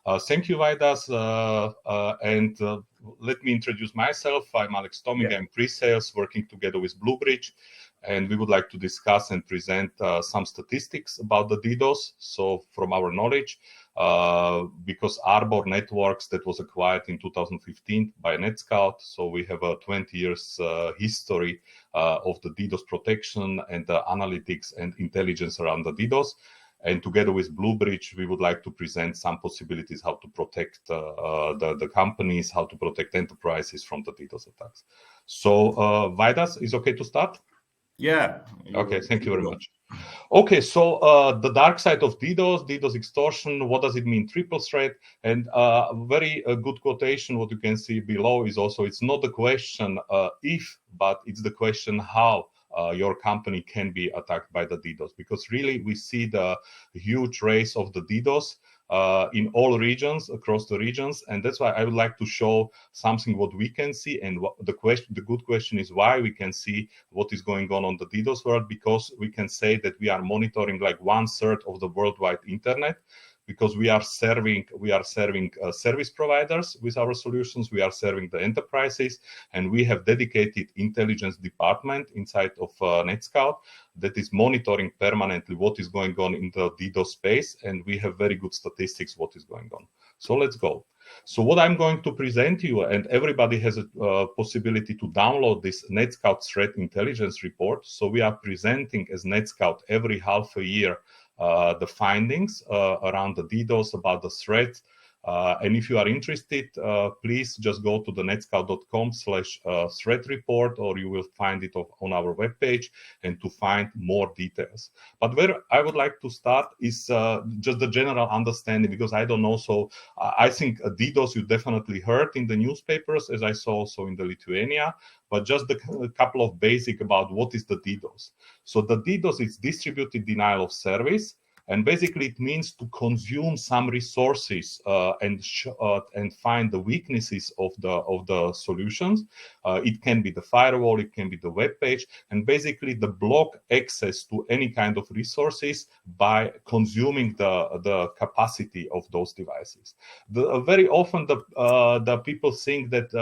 Thank you, Vaidas. And let me introduce myself. I'm Alex Tomig. I'm pre-sales working together with Bluebridge. And we would like to discuss and present some statistics about the DDoS. So from our knowledge, because Arbor Networks that was acquired in 2015 by NetScout. So we have a 20 years history of the DDoS protection and the analytics and intelligence around the DDoS. And together with Bluebridge, we would like to present some possibilities how to protect the companies, how to protect enterprises from the DDoS attacks. So Vaidas, is okay to start? Yeah. Okay, thank you very much. Okay, so the dark side of DDoS extortion, what does it mean? Triple threat. And very good quotation, what you can see below is also, it's not the question if, but it's the question how your company can be attacked by the DDoS. Because really we see the huge race of the DDoS in all regions, across the regions, and that's why I would like to show something what we can see, and the good question is why we can see what is going on the DDoS world, because we can say that we are monitoring like 1/3 of the worldwide internet, because we are serving service providers with our solutions, we are serving the enterprises, and we have dedicated intelligence department inside of NetScout that is monitoring permanently what is going on in the DDoS space, and we have very good statistics what is going on. So let's go. So what I'm going to present to you, and everybody has a possibility to download this NetScout Threat Intelligence Report. So we are presenting as NetScout every half a year the findings around the DDoS, about the threat. And if you are interested, please just go to the netscout.com/threat report, or you will find it on our webpage and to find more details. But where I would like to start is just the general understanding, because I don't know. So I think DDoS you definitely heard in the newspapers, as I saw also in the Lithuania, but just a couple of basic about what is the DDoS. So the DDoS is distributed denial of service. And basically, it means to consume some resources and find the weaknesses of the solutions. It can be the firewall, it can be the web page, and basically the block access to any kind of resources by consuming the capacity of those devices. Very often, the people think that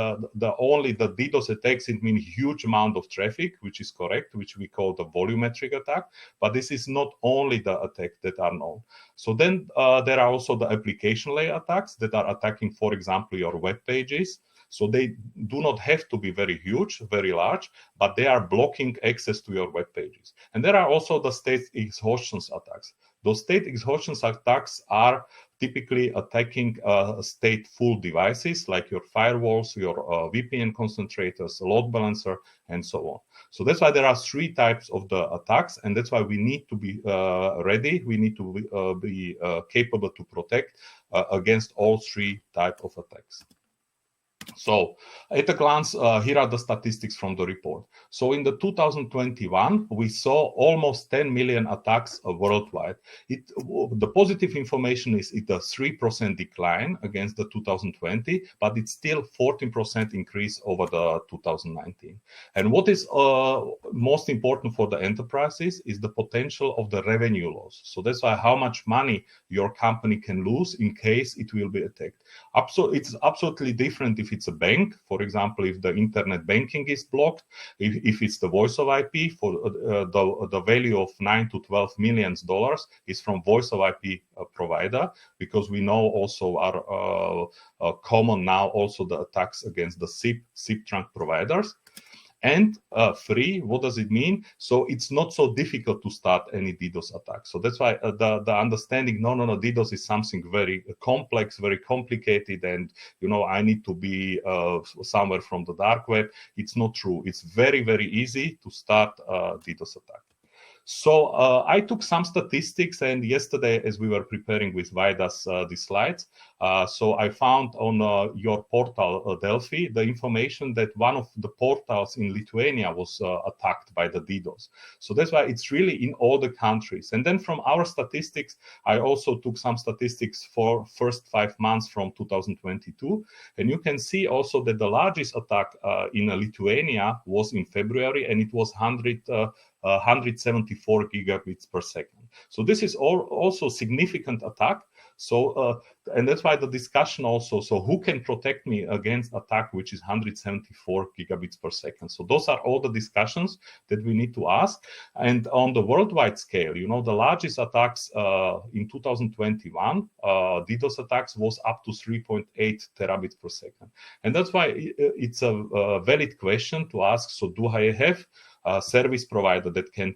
only the DDoS attacks it mean huge amount of traffic, which is correct, which we call the volumetric attack. But this is not only the attack that are known. So then there are also the application layer attacks that are attacking, for example, your web pages. So they do not have to be very huge, very large, but they are blocking access to your web pages. And there are also the state exhaustion attacks. Those state exhaustion attacks are typically attacking stateful devices like your firewalls, your VPN concentrators, load balancer, and so on. So that's why there are 3 types of the attacks, and that's why we need to be ready. We need to be capable to protect against all 3 types of attacks. So at a glance, here are the statistics from the report. So in the 2021, we saw almost 10 million attacks worldwide. The positive information is it's a 3% decline against the 2020, but it's still 14% increase over the 2019. And what is most important for the enterprises is the potential of the revenue loss. So that's why how much money your company can lose in case it will be attacked. It's absolutely different if it's a bank, for example, if the internet banking is blocked, if it's the voice of IP, for the value of $9 to $12 million is from voice of IP provider, because we know also are common now also the attacks against the SIP trunk providers. And free, what does it mean? So it's not so difficult to start any DDoS attack. So that's why the understanding, no, DDoS is something very complex, very complicated, and I need to be somewhere from the dark web. It's not true. It's very, very easy to start a DDoS attack. So I took some statistics, and yesterday, as we were preparing with Vaidas these slides, so I found on your portal, Delphi, the information that one of the portals in Lithuania was attacked by the DDoS. So that's why it's really in all the countries. And then from our statistics, I also took some statistics for first 5 months from 2022. And you can see also that the largest attack in Lithuania was in February, and it was 174 gigabits per second. So this is also significant attack. So, and that's why the discussion also, so who can protect me against attack, which is 174 gigabits per second? So those are all the discussions that we need to ask. And on the worldwide scale, you know, the largest attacks in 2021, DDoS attacks was up to 3.8 terabits per second. And that's why it's a valid question to ask, so do I have a service provider that can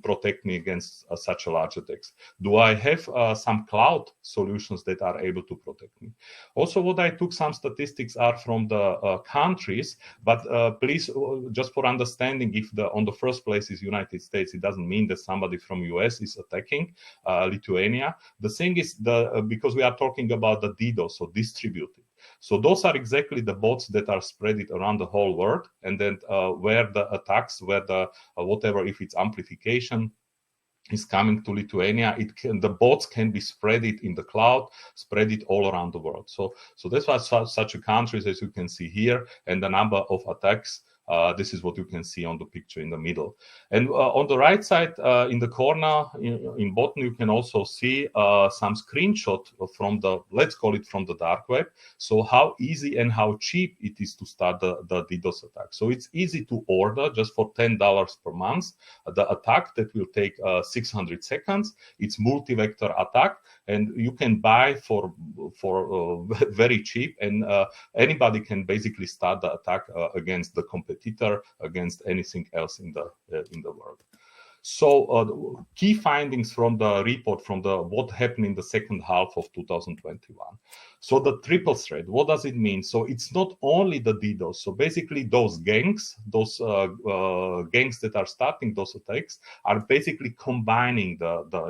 protect me against such a large attacks? Do I have some cloud solutions that are able to protect me? Also, what I took some statistics are from the countries, but please, just for understanding, if on the first place is United States, it doesn't mean that somebody from US is attacking Lithuania. The thing is, because we are talking about the DDoS, so distributed. So those are exactly the bots that are spread around the whole world, and then where the attacks, where the whatever, if it's amplification is coming to Lithuania, the bots can be spread it in the cloud, spread it all around the world. So that's why such a countries, as you can see here, and the number of attacks. This is what you can see on the picture in the middle. And on the right side, in the corner, in bottom, you can also see some screenshot from the, let's call it from the dark web. So how easy and how cheap it is to start the DDoS attack. So it's easy to order just for $10 per month. The attack that will take 600 seconds. It's multi-vector attack, and you can buy for very cheap, and anybody can basically start the attack against the competitor, against anything else in the world. So key findings from the report, from what happened in the second half of 2021. So the triple threat, what does it mean? So it's not only the DDoS. So basically those gangs that are starting those attacks are basically combining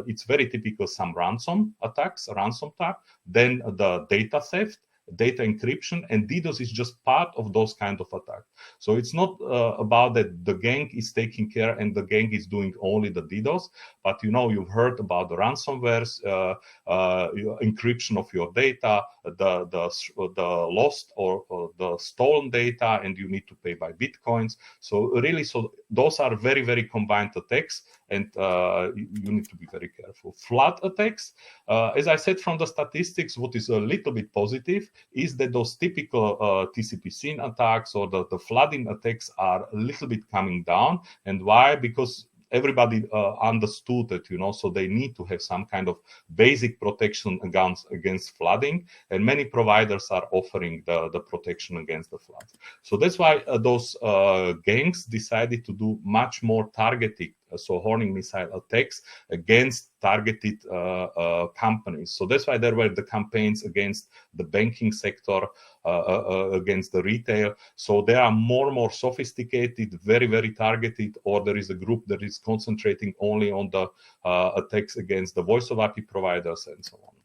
it's very typical, some ransom attacks, ransom attack, then the data theft, data encryption, and DDoS is just part of those kind of attacks. So it's not about that the gang is taking care and the gang is doing only the DDoS, but you know, you've heard about the ransomwares, encryption of your data, the lost or the stolen data, and you need to pay by bitcoins. So really, so those are very, very combined attacks, and you need to be very careful. Flood attacks, as I said from the statistics, what is a little bit positive is that those typical TCP SYN attacks or the flooding attacks are a little bit coming down. And why? Because everybody understood that, you know, so they need to have some kind of basic protection against flooding, and many providers are offering the protection against the floods. So that's why those gangs decided to do much more targeted, so horning missile attacks against targeted companies. So that's why there were the campaigns against the banking sector, against the retail. So they are more and more sophisticated, very, very targeted, or there is a group that is concentrating only on the attacks against the voice over IP providers and so on.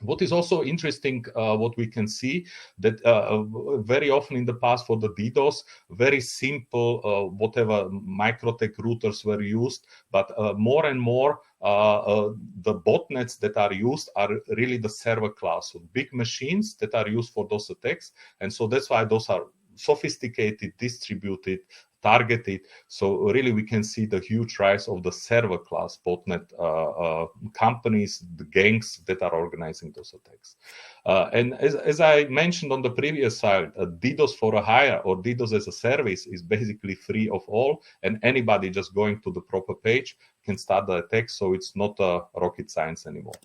What is also interesting, what we can see, that very often in the past for the DDoS, very simple, whatever MikroTik routers were used, but more and more the botnets that are used are really the server class, so big machines that are used for those attacks. And so that's why those are sophisticated, distributed, targeted. So really we can see the huge rise of the server class botnet companies, the gangs that are organizing those attacks. And as I mentioned on the previous slide, DDoS for a hire or DDoS as a service is basically free of all, and anybody just going to the proper page can start the attack. So it's not rocket science anymore.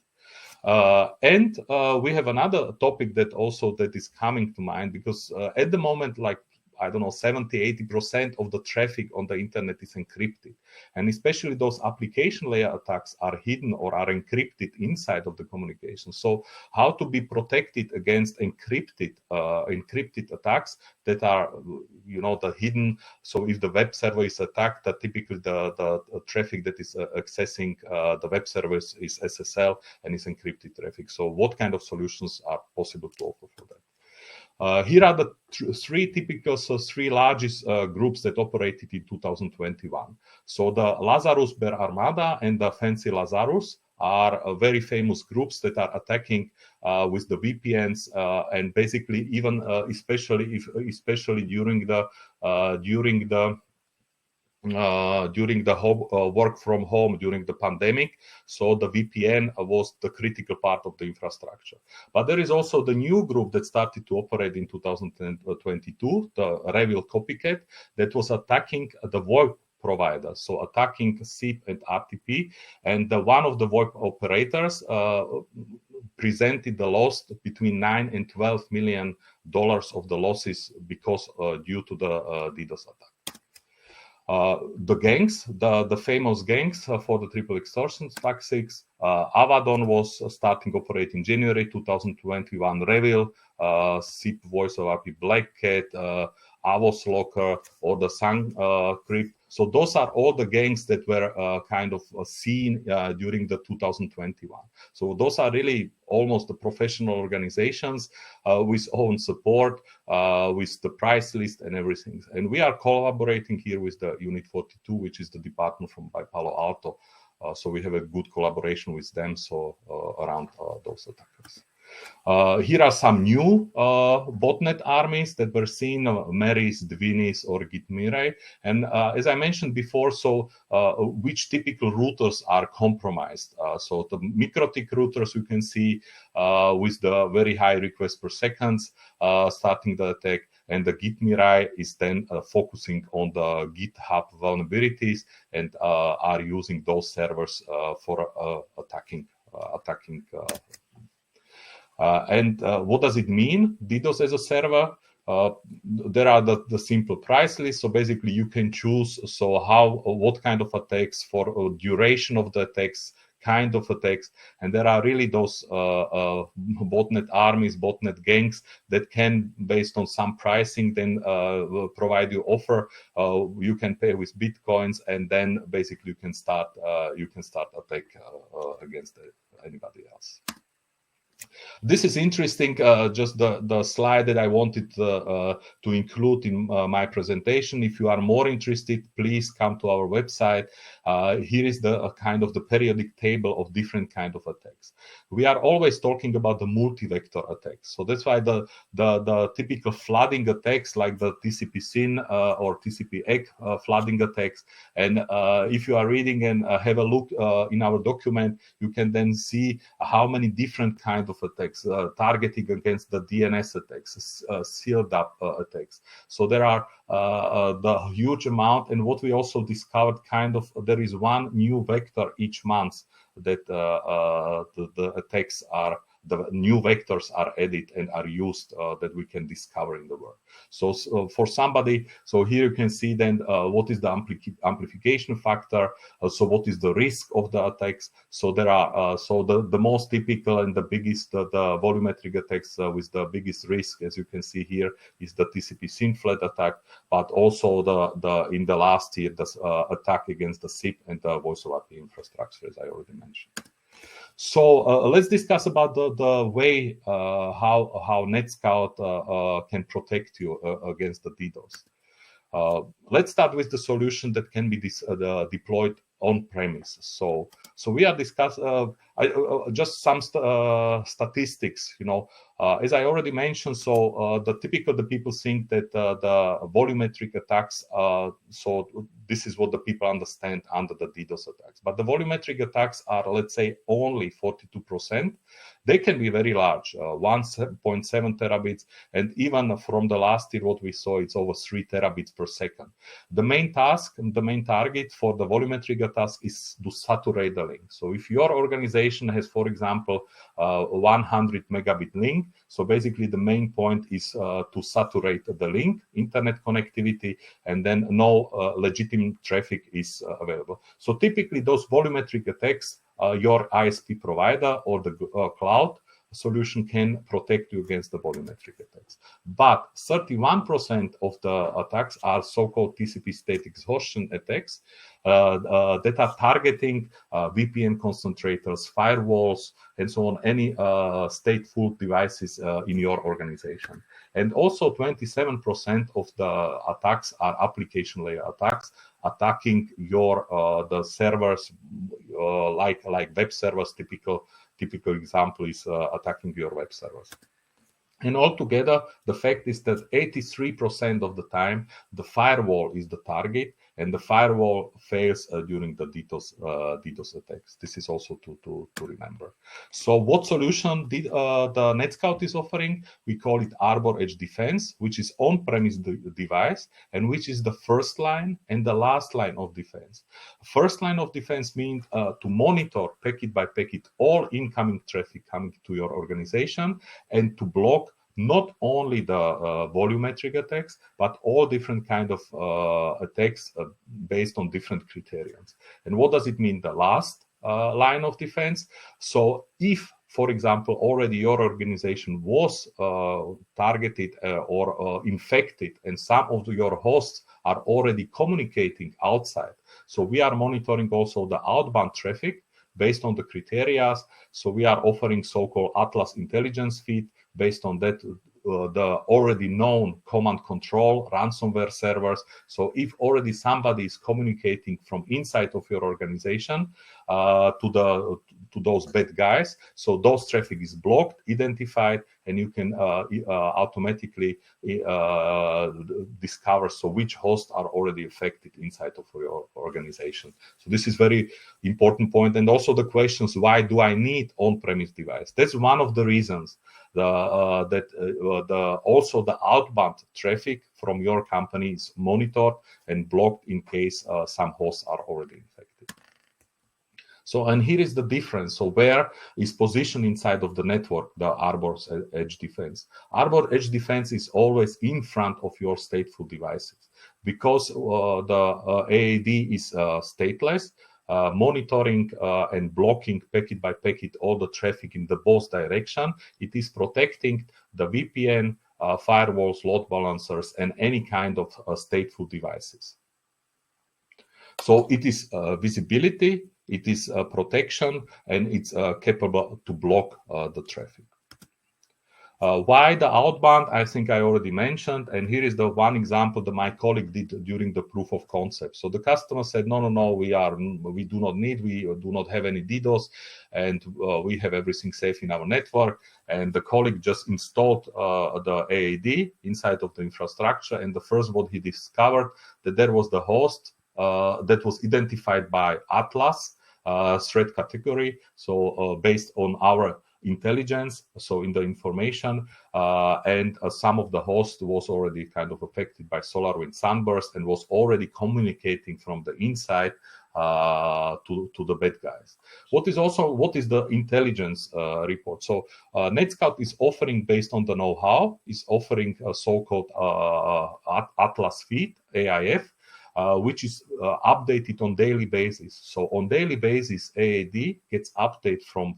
And we have another topic that is coming to mind, because at the moment, like, I don't know, 70-80% of the traffic on the internet is encrypted. And especially those application layer attacks are hidden or are encrypted inside of the communication. So how to be protected against encrypted attacks that are, you know, the hidden. So if the web server is attacked, typically the traffic that is accessing the web servers is SSL and is encrypted traffic. So what kind of solutions are possible to offer for that? Here are the three largest groups that operated in 2021. So the Lazarus Bear Armada and the Fancy Lazarus are very famous groups that are attacking with the VPNs and basically even especially during the during the work from home during the pandemic. So the VPN was the critical part of the infrastructure. But there is also the new group that started to operate in 2022, the Revil Copycat, that was attacking the VoIP provider, so attacking SIP and RTP. And one of the VoIP operators presented the loss between $9 and $12 million of the losses because due to the DDoS attack. The gangs, the famous gangs for the triple extortion tactics. Avadon was starting operating January 2021. Revil, SIP Voice of IP, Black Cat, Avos Locker, or the Sun Crypt. So those are all the gangs that were kind of seen during the 2021. So those are really almost the professional organizations with own support, with the price list and everything. And we are collaborating here with the Unit 42, which is the department from by Palo Alto. So we have a good collaboration with them. So around those attackers. Here are some new botnet armies that were seen, Maris, Dvinis, or Gitmirai. And as I mentioned before, so which typical routers are compromised? So the MikroTik routers you can see with the very high request per seconds starting the attack. And the Gitmirai is then focusing on the GitHub vulnerabilities and are using those servers for attacking. And what does it mean, DDoS as a server? There are the simple price list. So basically you can choose what kind of attacks for duration of the attacks, kind of attacks. And there are really those botnet armies, botnet gangs that can, based on some pricing, then provide you offer. You can pay with Bitcoins, and then basically you can start attack against anybody else. This is interesting, just the slide that I wanted to include in my presentation. If you are more interested, please come to our website. Here is the kind of the periodic table of different kind of attacks. We are always talking about the multi-vector attacks. So that's why the typical flooding attacks like the TCP-SYN or TCP-EG flooding attacks. And if you are reading and have a look in our document, you can then see how many different kind of attacks, targeting against the DNS attacks, sealed up attacks. So there are the huge amount. And what we also discovered, there is one new vector each month that the attacks are, the new vectors are added and are used that we can discover in the world. So for somebody, so here you can see then what is the amplification factor, so what is the risk of the attacks. So there are, so the most typical and the biggest, the volumetric attacks with the biggest risk, as you can see here, is the TCP-SYN flat attack, but also in the last year, the attack against the SIP and the voice over IP infrastructure, as I already mentioned. So let's discuss about the way how NetScout can protect you against the DDoS. Let's start with the solution that can be deployed on premise. So we are discussing just some statistics. As I already mentioned, so the people think that the volumetric attacks. So this is what the people understand under the DDoS attacks. But the volumetric attacks are, let's say, only 42%. They can be very large, 1.7 terabits, and even from the last year, what we saw, it's over 3 terabits per second. The main target for the volumetric attack is to saturate the link. So if your organization has, for example, 100 megabit link, so basically the main point is to saturate the link, internet connectivity, and then no legitimate traffic is available. So typically those volumetric attacks, your ISP provider or the cloud solution can protect you against the volumetric attacks. But 31% of the attacks are so-called TCP state exhaustion attacks that are targeting VPN concentrators, firewalls, and so on, any stateful devices in your organization. And also 27% of the attacks are application layer attacks, attacking your the servers like web servers. Typical example is attacking your web servers. And altogether, the fact is that 83% of the time, the firewall is the target, and the firewall fails during the DDoS attacks. This is also to remember. So what solution did the NetScout is offering? We call it Arbor Edge Defense, which is on-premise device, and which is the first line and the last line of defense. First line of defense means to monitor packet by packet all incoming traffic coming to your organization, and to block not only the volumetric attacks, but all different kind of attacks based on different criteria. And what does it mean, the last line of defense? So if, for example, already your organization was targeted or infected, and some of your hosts are already communicating outside, so we are monitoring also the outbound traffic based on the criteria. So we are offering so-called Atlas intelligence feed. Based on that, the already known command control ransomware servers. So if already somebody is communicating from inside of your organization to those bad guys, so those traffic is blocked, identified, and you can automatically discover so which hosts are already affected inside of your organization. So this is very important point. And also the questions, why do I need on-premise device? That's one of the reasons also the outbound traffic from your company is monitored and blocked in case some hosts are already infected. So, and here is the difference. So where is positioned inside of the network, the Arbor's Edge Defense? Arbor Edge Defense is always in front of your stateful devices, because the AAD is stateless. Monitoring and blocking packet by packet all the traffic in the both direction. It is protecting the VPN, firewalls, load balancers, and any kind of stateful devices. So it is visibility, it is protection, and it's capable to block the traffic. Why the outbound? I think I already mentioned, and here is the one example that my colleague did during the proof of concept. So the customer said, no, we do not need, we do not have any DDoS, and we have everything safe in our network. And the colleague just installed the AAD inside of the infrastructure, and the first what he discovered that there was the host that was identified by Atlas threat category. So based on our intelligence, so in the information, and some of the host was already kind of affected by SolarWinds Sunburst and was already communicating from the inside to the bad guys. What is the intelligence report? So NetScout is offering, based on the know-how, is offering a so-called Atlas feed, AIF, which is updated on daily basis. So on daily basis, AAD gets update from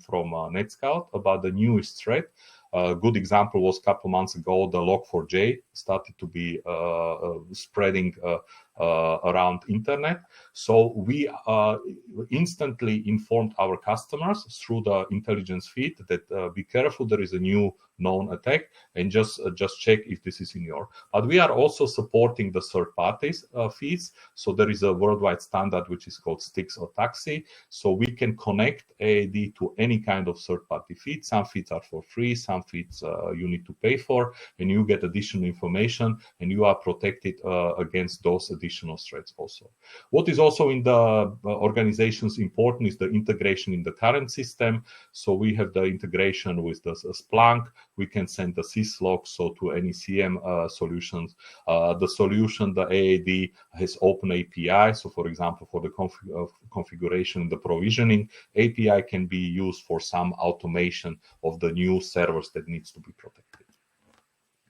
NetScout about the newest threat. A good example was a couple months ago, the Log4j started to be spreading around internet. So we instantly informed our customers through the intelligence feed that be careful, there is a new known attack, and just check if this is in your. But we are also supporting the third parties feeds. So there is a worldwide standard which is called Stix or Taxi. So we can connect AAD to any kind of third party feed. Some feeds are for free, some feeds you need to pay for, and you get additional information, and you are protected against those additional threats also. What is also in the organizations important is the integration in the current system. So we have the integration with the Splunk. We can send the syslog, so to any CM solutions. The solution, the AAD, has open API. So for example, for the configuration and the provisioning, API can be used for some automation of the new servers that needs to be protected.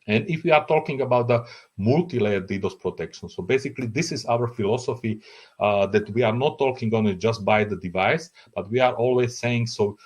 And if we are talking about the multi-layer DDoS protection, so basically this is our philosophy, that we are not talking only just by the device, but we are always saying, so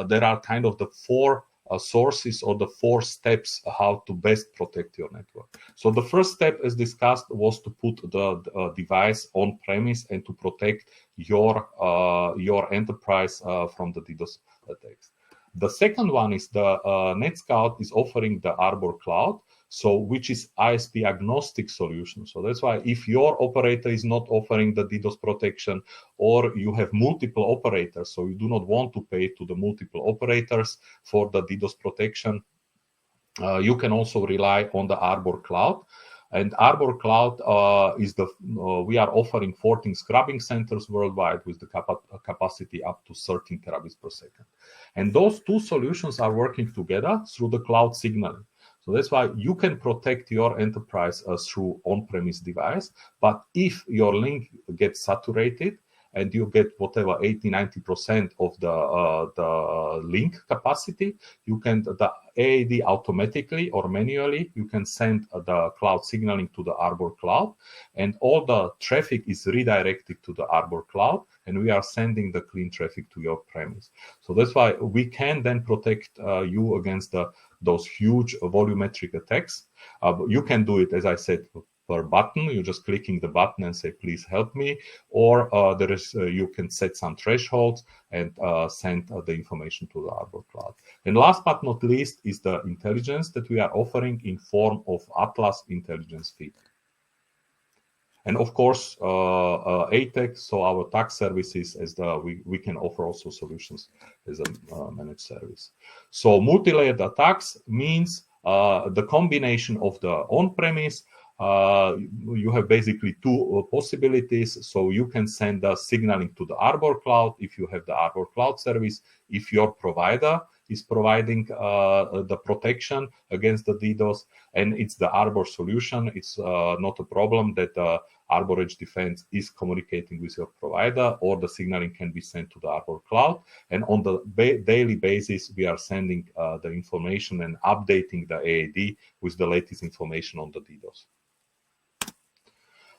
there are kind of the four sources or the four steps how to best protect your network. So the first step, as discussed, was to put the device on premise and to protect your enterprise from the DDoS attacks. The second one is the NetScout is offering the Arbor Cloud, so which is ISP agnostic solution. So that's why if your operator is not offering the DDoS protection, or you have multiple operators, so you do not want to pay to the multiple operators for the DDoS protection, you can also rely on the Arbor Cloud. And Arbor Cloud is we are offering 14 scrubbing centers worldwide with the capacity up to 13 terabits per second. And those two solutions are working together through the cloud signaling. So that's why you can protect your enterprise through on-premise device. But if your link gets saturated and you get whatever 80-90% of the link capacity, you can the AAD automatically or manually you can send the cloud signaling to the Arbor Cloud, and all the traffic is redirected to the Arbor Cloud, and we are sending the clean traffic to your premise. So that's why we can then protect you against those huge volumetric attacks. You can do it, as I said, per button. You're just clicking the button and say, please help me. Or you can set some thresholds and send the information to the Arbor Cloud. And last but not least is the intelligence that we are offering in form of Atlas intelligence feed. And of course, ATEC, so our tax services, we can offer also solutions as a managed service. So multi-layered attacks means the combination of the on-premise. You have basically two possibilities. So you can send the signaling to the Arbor Cloud if you have the Arbor Cloud service, if your provider is providing the protection against the DDoS, and it's the Arbor solution. It's not a problem that Arbor Edge Defense is communicating with your provider, or the signaling can be sent to the Arbor Cloud. And on the daily basis, we are sending the information and updating the AAD with the latest information on the DDoS.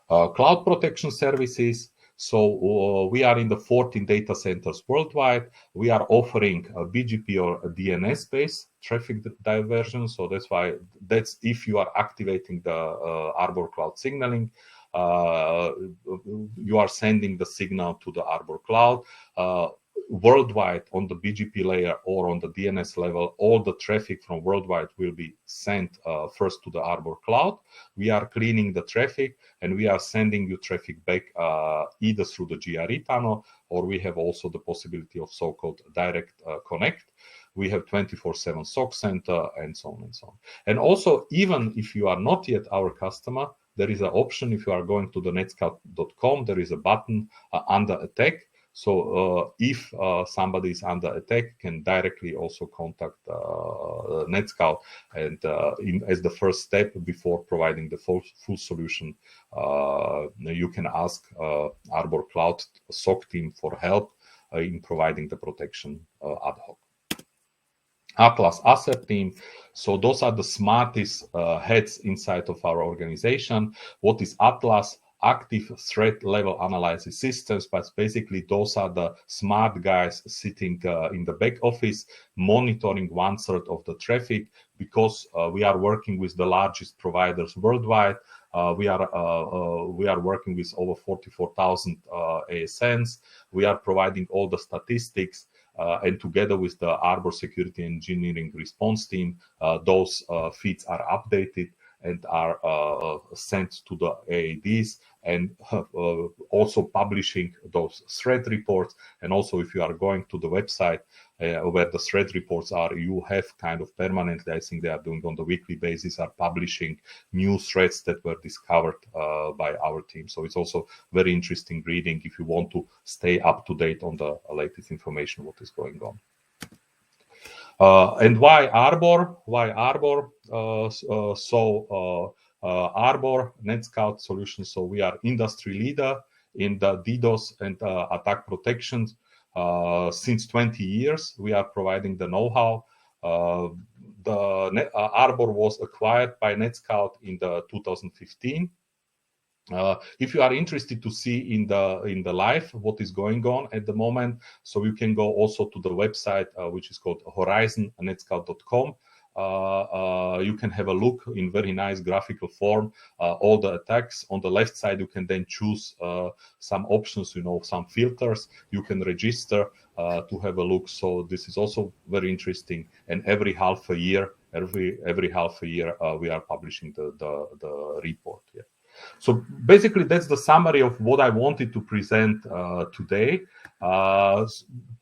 Cloud protection services. So we are in the 14 data centers worldwide. We are offering a BGP or a DNS-based traffic diversion. So that's if you are activating the Arbor Cloud signaling. You are sending the signal to the Arbor Cloud. Worldwide on the BGP layer or on the DNS level, all the traffic from worldwide will be sent first to the Arbor Cloud. We are cleaning the traffic and we are sending you traffic back either through the GRE tunnel, or we have also the possibility of so-called direct connect. We have 24/7 SOC center and so on and so on. And also, even if you are not yet our customer, there is an option. If you are going to the netscout.com, there is a button under attack. So if somebody is under attack, can directly also contact NetScout, and as the first step before providing the full solution, you can ask Arbor Cloud SOC team for help in providing the protection ad hoc. Atlas Asset Team. So those are the smartest heads inside of our organization. What is Atlas? Active threat level analysis systems, but basically those are the smart guys sitting in the back office monitoring 1/3 of the traffic, because we are working with the largest providers worldwide. We are working with over 44,000 ASNs. We are providing all the statistics, and together with the Arbor Security Engineering Response Team, those feeds are updated and are sent to the AADs, and also publishing those threat reports. And also, if you are going to the website where the threat reports are, you have kind of permanently, I think they are doing on the weekly basis, are publishing new threats that were discovered by our team. So it's also very interesting reading if you want to stay up to date on the latest information, what is going on. And why Arbor? Why Arbor? Arbor NetScout solutions. So we are industry leader in the DDoS and attack protection. Since 20 years, we are providing the know-how. Arbor was acquired by NetScout in the 2015. If you are interested to see in the live what is going on at the moment, so you can go also to the website which is called horizonnetscout.com. You can have a look in very nice graphical form, all the attacks. On the left side, you can then choose some options, some filters. You can register to have a look. So this is also very interesting. And every half a year, we are publishing the report. Yeah. So basically, that's the summary of what I wanted to present today.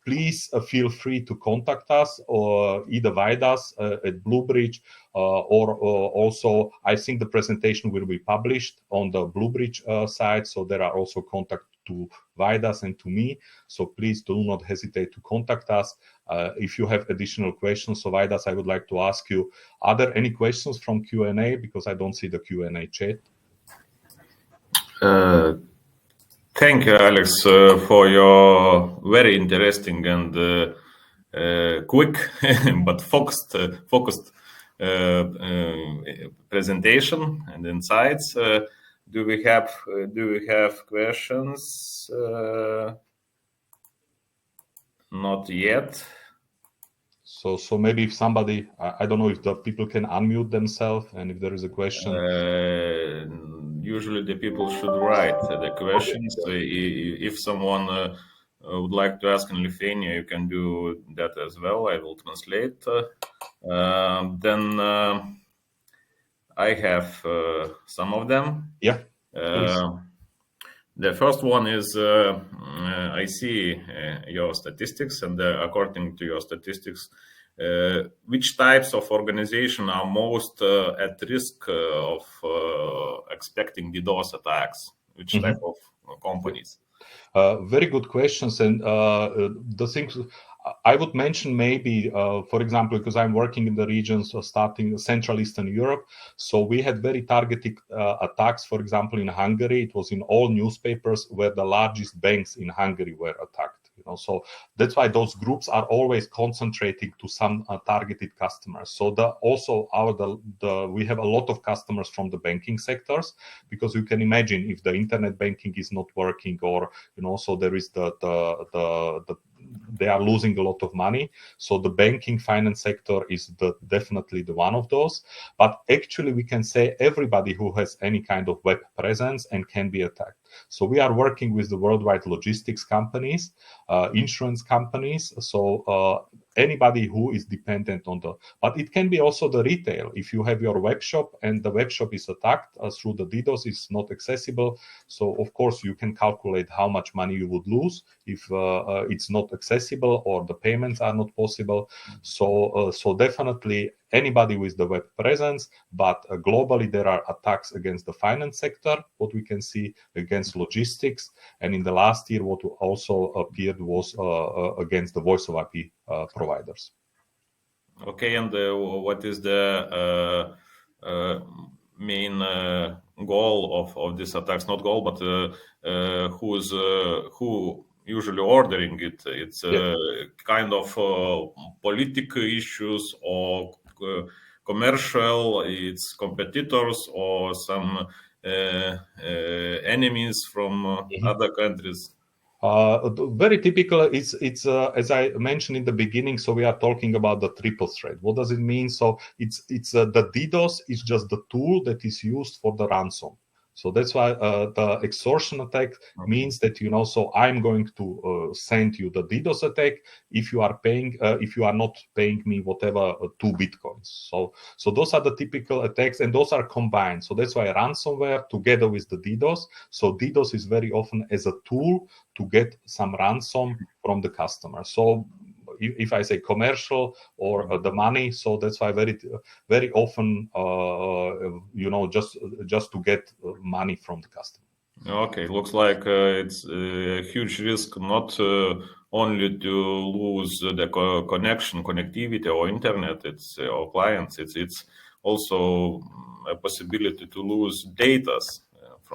Please feel free to contact us or either Vaidas at Bluebridge or also I think the presentation will be published on the Bluebridge site. So there are also contacts to Vaidas and to me. So please do not hesitate to contact us if you have additional questions. So Vaidas, I would like to ask you, are there any questions from Q&A? Because I don't see the Q&A chat. Thank you, Alex, for your very interesting and quick but focused presentation and insights. Do we have questions? Not yet. So maybe if somebody, I don't know if the people can unmute themselves, and if there is a question. Usually the people should write the questions. If someone would like to ask in Lithuania, you can do that as well. I will translate. Then I have some of them. Yeah. The first one is I see your statistics, and according to your statistics, which types of organization are most at risk of expecting DDoS attacks? Which type of companies? Very good questions. And the things I would mention maybe, for example, because I'm working in the regions starting Central Eastern Europe. So we had very targeted attacks. For example, in Hungary, it was in all newspapers where the largest banks in Hungary were attacked. So that's why those groups are always concentrating to some targeted customers. So we have a lot of customers from the banking sectors, because you can imagine if the internet banking is not working, or so there is they are losing a lot of money. So the banking finance sector is definitely the one of those. But actually, we can say everybody who has any kind of web presence and can be attacked. So we are working with the worldwide logistics companies, insurance companies. So anybody who is dependent on but it can be also the retail. If you have your web shop and the web shop is attacked through the DDoS, it's not accessible. So of course you can calculate how much money you would lose if it's not accessible or the payments are not possible. So definitely anybody with the web presence, but globally there are attacks against the finance sector, what we can see, against logistics, and in the last year what also appeared was against the voice of IP providers. Okay, and what is the main goal of these attacks? Not goal, but who usually ordering it? It's kind of political issues or commercial, it's competitors or some enemies from other countries. Very typical. It's as I mentioned in the beginning. So we are talking about the triple threat. What does it mean? So it's the DDoS is just the tool that is used for the ransom. So that's why the extortion attack means that, so I'm going to send you the DDoS attack if you are not paying me whatever 2 Bitcoins. So those are the typical attacks, and those are combined. So that's why ransomware together with the DDoS. So DDoS is very often as a tool to get some ransom from the customer. So if I say commercial or the money, so that's why very, very often, just to get money from the customer. Okay, looks like it's a huge risk not only to lose the connectivity or internet, or clients. It's also a possibility to lose data.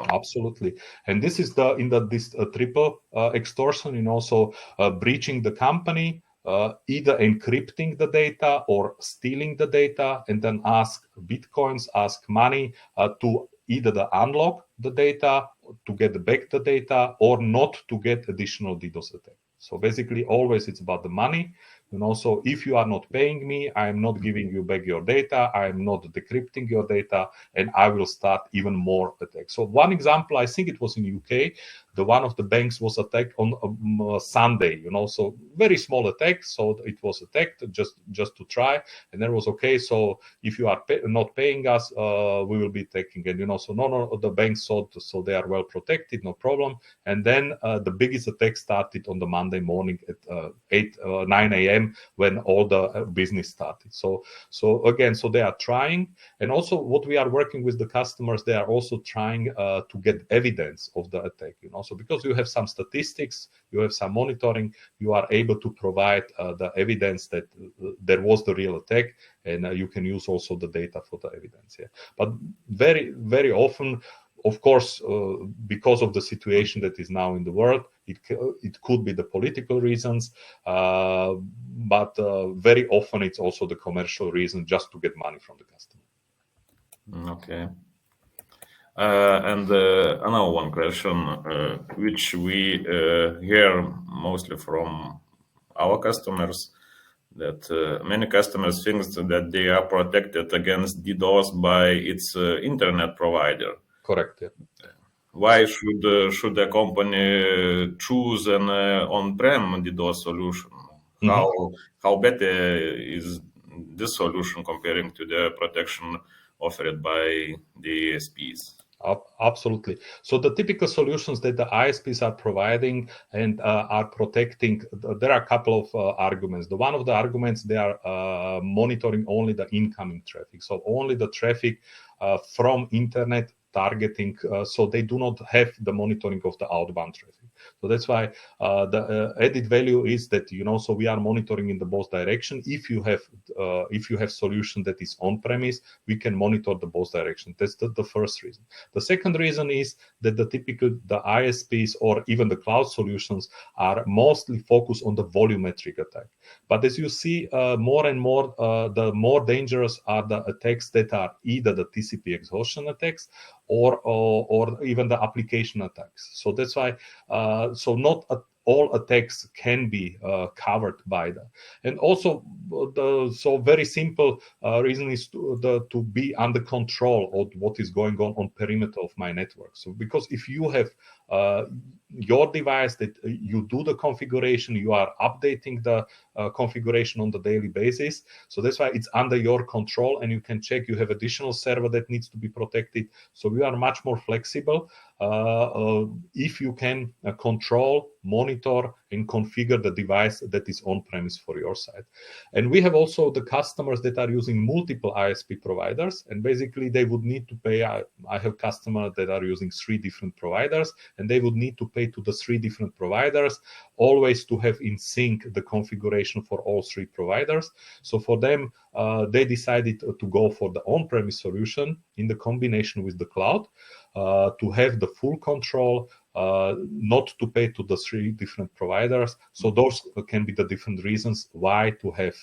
Absolutely, and this is this triple extortion. So breaching the company. Either encrypting the data or stealing the data, and then ask Bitcoins, ask money to either unlock the data, to get back the data, or not to get additional DDoS attack. So basically, always it's about the money. So if you are not paying me, I am not giving you back your data, I am not decrypting your data, and I will start even more attacks. So one example, I think it was in UK, the one of the banks was attacked on Sunday, so very small attack. So it was attacked just to try, and then was okay. So if you are not paying us, we will be taking it, So no, the banks thought so they are well protected, no problem. And then the biggest attack started on the Monday morning at 9 a.m. when all the business started. So again, so they are trying, and also what we are working with the customers, they are also trying to get evidence of the attack. So because you have some statistics, you have some monitoring, you are able to provide the evidence that there was the real attack, and you can use also the data for the evidence. Yeah. But very, very often, of course, because of the situation that is now in the world, it could be the political reasons, but very often it's also the commercial reason, just to get money from the customer. Okay. And another one question, which we hear mostly from our customers, that many customers think that they are protected against DDoS by its internet provider. Correct. Yeah. Why should a company choose an on-prem DDoS solution? How better is this solution comparing to the protection offered by the ISPs? Absolutely. So the typical solutions that the ISPs are providing and are protecting, there are a couple of arguments. One of the arguments, they are monitoring only the incoming traffic. So only the traffic from internet targeting, so they do not have the monitoring of the outbound traffic. So that's why the added value is that, so we are monitoring in the both direction. If you have solution that is on premise, we can monitor the both direction. That's the first reason. The second reason is that the ISPs or even the cloud solutions are mostly focused on the volumetric attack. But as you see, more and more, the more dangerous are the attacks that are either the TCP exhaustion attacks or even the application attacks. So that's why, so not all attacks can be covered by that. And also, so very simple reason is to be under control of what is going on perimeter of my network. So because if you have your device that you do the configuration, you are updating the configuration on the daily basis. So that's why it's under your control, and you can check. You have additional server that needs to be protected. So we are much more flexible if you can control, monitor, and configure the device that is on premise for your side. And we have also the customers that are using multiple ISP providers, and basically they would need to pay. I have customers that are using 3 different providers, and they would need to pay to the 3 different providers, always to have in sync the configuration for all 3 providers. So for them, they decided to go for the on-premise solution in the combination with the cloud, to have the full control, not to pay to the 3 different providers. So those can be the different reasons why to have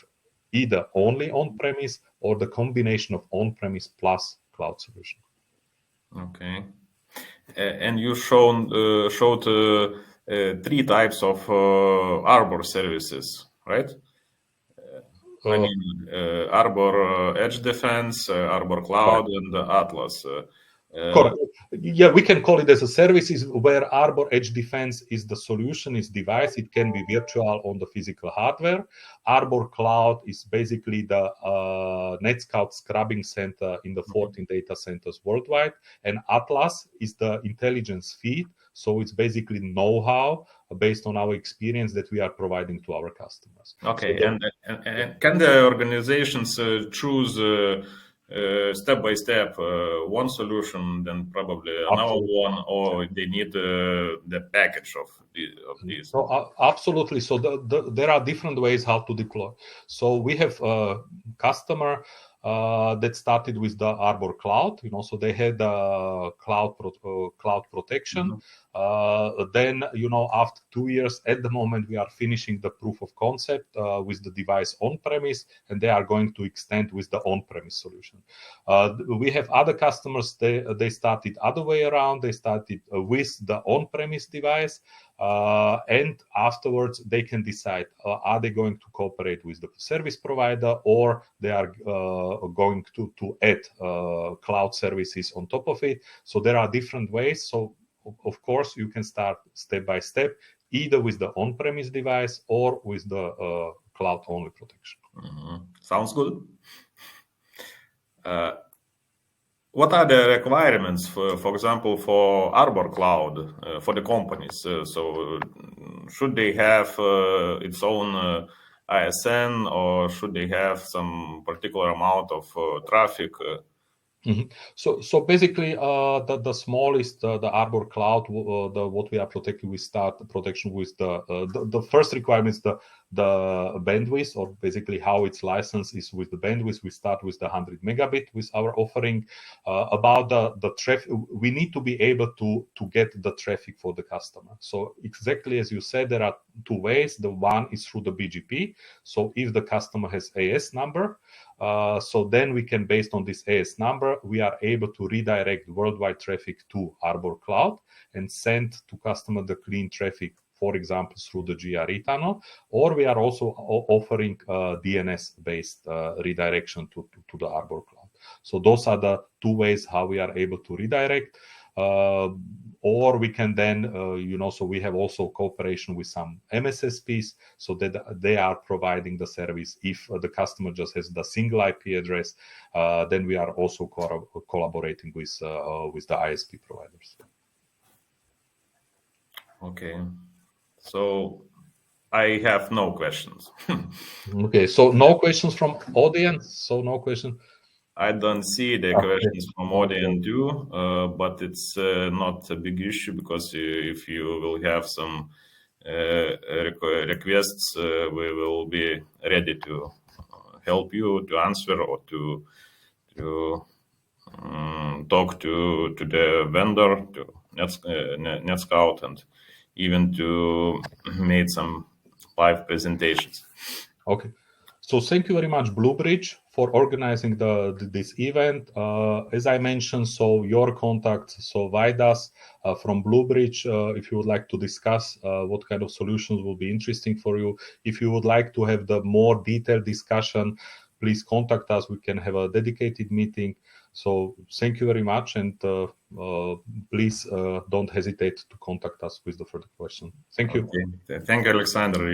either only on-premise or the combination of on-premise plus cloud solution. Okay. And you showed 3 types of Arbor services, right? Arbor Edge Defense, Arbor Cloud, and Atlas. Correct. Yeah, we can call it as a services where Arbor Edge Defense is the solution, is device. It can be virtual on the physical hardware. Arbor Cloud is basically the NetScout scrubbing center in the 14 data centers worldwide. And Atlas is the intelligence feed. So it's basically know-how based on our experience that we are providing to our customers. Okay, so and can the organizations choose step by step one solution, then probably another one, or they need the package of these? So, absolutely. So there are different ways how to deploy. So we have a customer that started with the Arbor Cloud, so they had cloud protection. Then, after 2 years, at the moment, we are finishing the proof of concept with the device on-premise, and they are going to extend with the on-premise solution. We have other customers, they started other way around. They started with the on-premise device, and afterwards they can decide, are they going to cooperate with the service provider, or they are going to add cloud services on top of it. So there are different ways. So of course, you can start step by step, either with the on-premise device or with the cloud-only protection. Sounds good. What are the requirements, for example, for Arbor Cloud for the companies? So should they have its own ISN, or should they have some particular amount of traffic? So basically, the smallest, the Arbor Cloud, what we are protecting, we start the protection with the first requirement is the bandwidth, or basically how it's licensed is with the bandwidth. We start with the 100 megabit with our offering. About the traffic, we need to be able to get the traffic for the customer. So exactly as you said, there are two ways. The one is through the BGP. So if the customer has AS number, so then we can, based on this AS number, we are able to redirect worldwide traffic to Arbor Cloud and send to customer the clean traffic, for example, through the GRE tunnel, or we are also offering DNS-based redirection to the Arbor Cloud. So those are the two ways how we are able to redirect. Or we can then, so we have also cooperation with some MSSPs, so that they are providing the service. If the customer just has the single IP address, then we are also collaborating with the ISP providers. Okay, so I have no questions. Okay, so no questions from audience. So no question. I don't see the questions from audience too, but it's not a big issue, because if you will have some requests, we will be ready to help you to answer, or to talk to the vendor, to NetScout, and even to make some live presentations. Okay. So thank you very much, Bluebridge, for organizing this event. As I mentioned, so your contact, so Vaidas from Bluebridge, if you would like to discuss what kind of solutions will be interesting for you. If you would like to have the more detailed discussion, please contact us. We can have a dedicated meeting. So thank you very much, and please don't hesitate to contact us with the further question. Thank you. Okay. Thank you, Alexander.